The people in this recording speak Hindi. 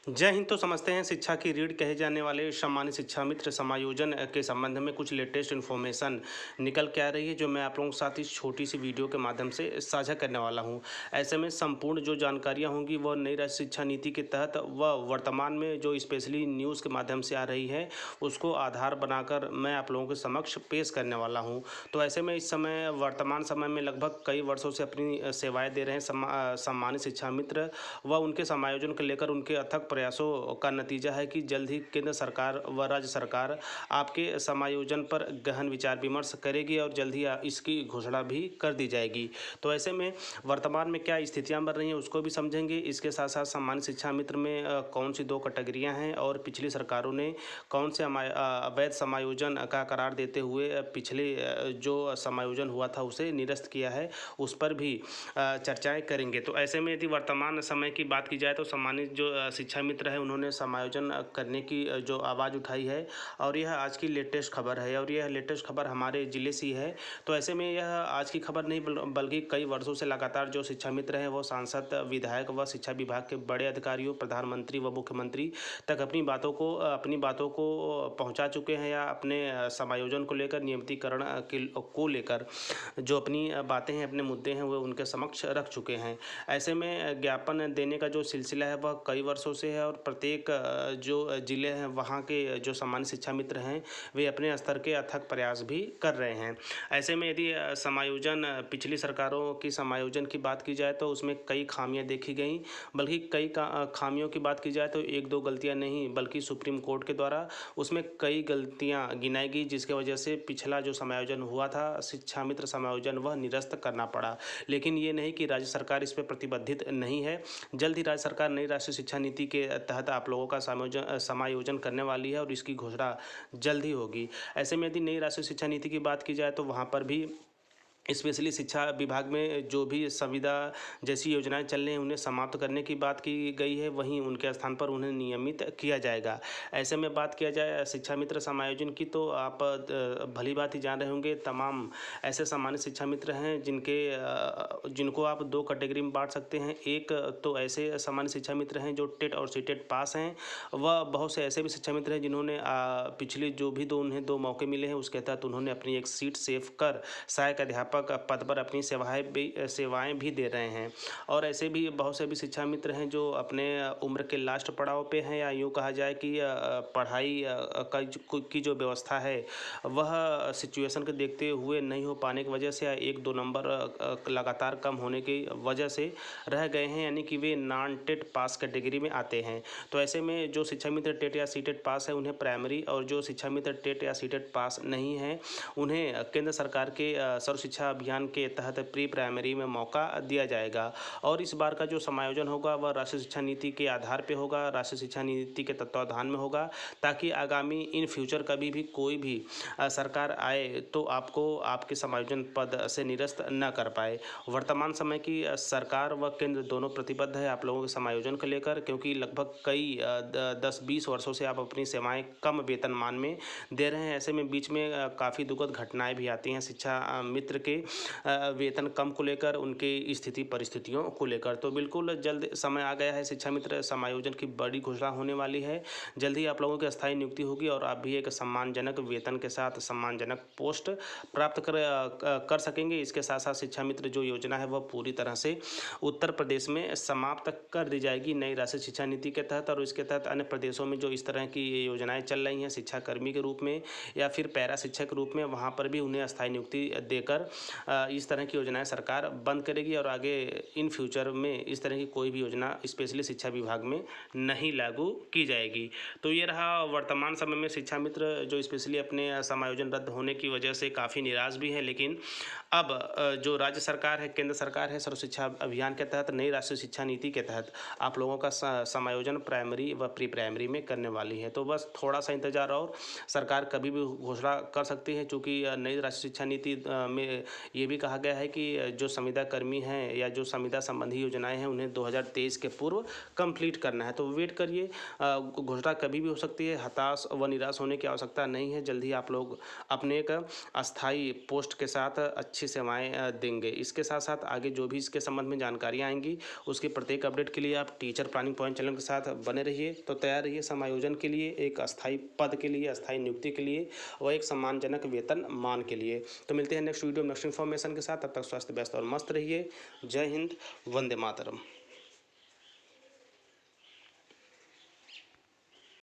जय हिंद। तो समझते हैं शिक्षा की रीढ़ कहे जाने वाले सम्मानित शिक्षा मित्र समायोजन के संबंध में कुछ लेटेस्ट इन्फॉर्मेशन निकल के आ रही है, जो मैं आप लोगों के साथ इस छोटी सी वीडियो के माध्यम से साझा करने वाला हूं। ऐसे में संपूर्ण जो जानकारियां होंगी वह नई राष्ट्रीय शिक्षा नीति के तहत व वर्तमान में जो स्पेशली न्यूज़ के माध्यम से आ रही है उसको आधार बनाकर मैं आप लोगों के समक्ष पेश करने वाला हूँ। तो ऐसे में इस समय वर्तमान समय में लगभग कई वर्षों से अपनी सेवाएँ दे रहे हैं सम्मानित शिक्षा मित्र व उनके समायोजन को लेकर उनके अथक प्रयासों का नतीजा है कि जल्द ही केंद्र सरकार व राज्य सरकार आपके समायोजन पर गहन विचार विमर्श करेगी और जल्द ही इसकी घोषणा भी कर दी जाएगी। तो ऐसे में वर्तमान में क्या स्थितियां बन रही हैं उसको भी समझेंगे। इसके साथ साथ सम्मानित शिक्षा मित्र में कौन सी दो कैटेगरियां हैं और पिछली सरकारों ने कौन से अवैध समायोजन का करार देते हुए पिछले जो समायोजन हुआ था उसे निरस्त किया है, उस पर भी चर्चाएं करेंगे। तो ऐसे में यदि वर्तमान समय की बात की जाए तो सम्मानित जो शिक्षा मित्र है उन्होंने समायोजन करने की जो आवाज़ उठाई है और यह आज की लेटेस्ट खबर है और यह लेटेस्ट खबर हमारे ज़िले से ही है। तो ऐसे में यह आज की खबर नहीं बल्कि कई वर्षों से लगातार जो शिक्षा मित्र हैं वो सांसद, विधायक व शिक्षा विभाग के बड़े अधिकारियों, प्रधानमंत्री व मुख्यमंत्री तक अपनी बातों को पहुंचा चुके हैं या अपने समायोजन को लेकर, नियमितीकरण को लेकर जो अपनी बातें हैं, अपने मुद्दे हैं वो उनके समक्ष रख चुके हैं। ऐसे में ज्ञापन देने का जो सिलसिला है वह कई वर्षों से है और प्रत्येक जो ज़िले हैं वहाँ के जो सामान्य शिक्षा मित्र हैं वे अपने स्तर के अथक प्रयास भी कर रहे हैं। ऐसे में यदि समायोजन पिछली सरकारों की समायोजन की बात की जाए तो उसमें कई खामियां देखी गई, बल्कि कई खामियों की बात की जाए तो एक दो गलतियां नहीं बल्कि सुप्रीम कोर्ट के द्वारा उसमें कई गलतियां गिनाई गई, जिसके वजह से पिछला जो समायोजन हुआ था शिक्षा मित्र समायोजन वह निरस्त करना पड़ा। लेकिन ये नहीं कि राज्य सरकार इस पर प्रतिबद्धित नहीं है। जल्द ही राज्य सरकार नई राष्ट्रीय शिक्षा नीति के तहत आप लोगों का समायोजन करने वाली है और इसकी घोषणा जल्द ही होगी। ऐसे में यदि नई राष्ट्रीय शिक्षा नीति की बात की जाए तो वहाँ पर भी स्पेशली शिक्षा विभाग में जो भी संविदा जैसी योजनाएं चल रही हैं उन्हें समाप्त करने की बात की गई है, वहीं उनके स्थान पर उन्हें नियमित किया जाएगा। ऐसे में बात किया जाए शिक्षा मित्र समायोजन की तो आप भली बात ही जान रहे होंगे, तमाम ऐसे सामान्य शिक्षा मित्र हैं जिनको आप दो कैटेगरी में बांट सकते हैं। एक तो ऐसे सामान्य शिक्षा मित्र हैं जो टेट और सीटेट पास हैं, व बहुत से ऐसे भी शिक्षा मित्र हैं जिन्होंने पिछले जो भी उन्हें दो मौके मिले हैं उसके तहत उन्होंने अपनी एक सीट सेव कर सहायक अध्यापक पद पर अपनी सेवाएं भी दे रहे हैं। और ऐसे भी बहुत से भी शिक्षा मित्र हैं जो अपने उम्र के लास्ट पड़ाव पे हैं, या यूँ कहा जाए कि पढ़ाई की जो व्यवस्था है वह सिचुएशन को देखते हुए नहीं हो पाने की वजह से या एक दो नंबर लगातार कम होने की वजह से रह गए हैं, यानी कि वे नॉन टेट पास कैटेगरी में आते हैं। तो ऐसे में जो शिक्षा मित्र टेट या सीटेट पास है उन्हें प्राइमरी, और जो शिक्षा मित्र टेट या सीटेट पास नहीं है उन्हें केंद्र सरकार के सर्व शिक्षा अभियान के तहत प्री प्राइमरी में मौका दिया जाएगा। और इस बार का जो समायोजन होगा वह राष्ट्रीय शिक्षा नीति के आधार पर होगा, राष्ट्रीय शिक्षा नीति के तत्वाधान में होगा, ताकि आगामी इन फ्यूचर कभी भी कोई भी सरकार आए तो आपको आपके समायोजन पद से निरस्त न कर पाए। वर्तमान समय की सरकार व केंद्र दोनों प्रतिबद्ध है आप लोगों के समायोजन को लेकर, क्योंकि लगभग कई 10-20 वर्षों से आप अपनी सेवाएं कम वेतनमान में दे रहे हैं। ऐसे में बीच में काफ़ी दुखद घटनाएं भी आती हैं शिक्षा मित्र के वेतन कम को लेकर, उनकी स्थिति परिस्थितियों को लेकर। तो बिल्कुल जल्द समय आ गया है, शिक्षा मित्र समायोजन की बड़ी घोषणा होने वाली है। जल्द ही आप लोगों की अस्थायी नियुक्ति होगी और आप भी एक सम्मानजनक वेतन के साथ सम्मानजनक पोस्ट प्राप्त कर सकेंगे। इसके साथ साथ शिक्षा मित्र जो योजना है वह पूरी तरह से उत्तर प्रदेश में समाप्त कर दी जाएगी नई राष्ट्रीय शिक्षा नीति के तहत, और इसके तहत अन्य प्रदेशों में जो इस तरह की योजनाएं चल रही हैं शिक्षा कर्मी के रूप में या फिर पैरा शिक्षक के रूप में, वहाँ पर भी उन्हें अस्थायी नियुक्ति देकर इस तरह की योजनाएं सरकार बंद करेगी और आगे इन फ्यूचर में इस तरह की कोई भी योजना स्पेशली शिक्षा विभाग में नहीं लागू की जाएगी। तो ये रहा वर्तमान समय में शिक्षा मित्र जो स्पेशली अपने समायोजन रद्द होने की वजह से काफ़ी निराश भी है, लेकिन अब जो राज्य सरकार है, केंद्र सरकार है, सर्व शिक्षा अभियान के तहत नई राष्ट्रीय शिक्षा नीति के तहत आप लोगों का समायोजन प्राइमरी व प्री प्राइमरी में करने वाली है। तो बस थोड़ा सा इंतजार और सरकार कभी भी घोषणा कर सकती है, चूँकि नई राष्ट्रीय शिक्षा नीति में ये भी कहा गया है कि जो संविदा कर्मी हैं या जो संविदा संबंधी योजनाएं हैं उन्हें 2023 के पूर्व कंप्लीट करना है। तो वेट करिए, घोषणा कभी भी हो सकती है। हताश व निराश होने की आवश्यकता नहीं है। जल्द ही आप लोग अपने एक अस्थायी पोस्ट के साथ अच्छी सेवाएं देंगे। इसके साथ साथ आगे जो भी इसके संबंध में जानकारियाँ आएंगी उसकी प्रत्येक अपडेट के लिए आप टीचर प्लानिंग पॉइंट चैनल के साथ बने रहिए। तो तैयार रहिए समायोजन के लिए, एक अस्थायी पद के लिए, अस्थायी नियुक्ति के लिए व एक सम्मानजनक वेतन मान के लिए। तो मिलते हैं नेक्स्ट वीडियो में नेक्स्ट इन्फॉर्मेशन के साथ। तब तक स्वस्थ, व्यस्त और मस्त रहिए। जय हिंद, वंदे मातरम।